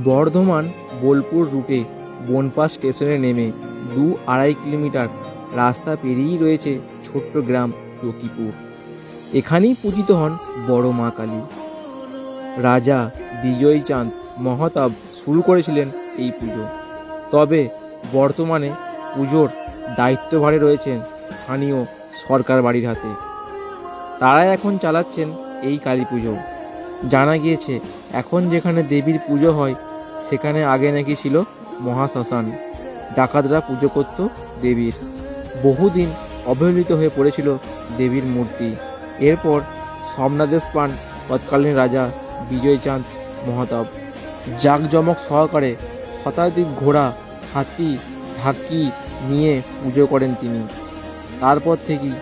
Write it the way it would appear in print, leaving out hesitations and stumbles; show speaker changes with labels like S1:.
S1: বর্ধমান বোলপুর রুটে বনপাশ স্টেশনে নেমে 2-2.5 কিলোমিটার রাস্তা পেরিয়েই রয়েছে ছোট্ট গ্রাম লক্ষ্মীপুর। এখানেই পূজিত হন বড় মা কালী। রাজা বিজয়চাঁদ মহাতাব শুরু করেছিলেন এই পুজো। তবে বর্তমানে পুজোর দায়িত্বভারে রয়েছেন স্থানীয় সরকার বাড়ির হাতে। তারা এখন চালাচ্ছেন এই কালী পুজো। জানা গিয়েছে এখন যেখানে দেবীর পুজো হয় সেখানে আগে নাকি ছিল মহাশ্মশান। ডাকাতরা পুজো করত দেবীর। বহুদিন অবহেলিত হয়ে পড়েছিল দেবীর মূর্তি। এরপর সোমনাদেশ পান তৎকালীন রাজা বিজয়চাঁদ মহাতাব। জাঁকজমক সহকারে শতাধিক ঘোড়া, হাতি, ঢাকি নিয়ে পুজো করেন তিনি। তারপর থেকেই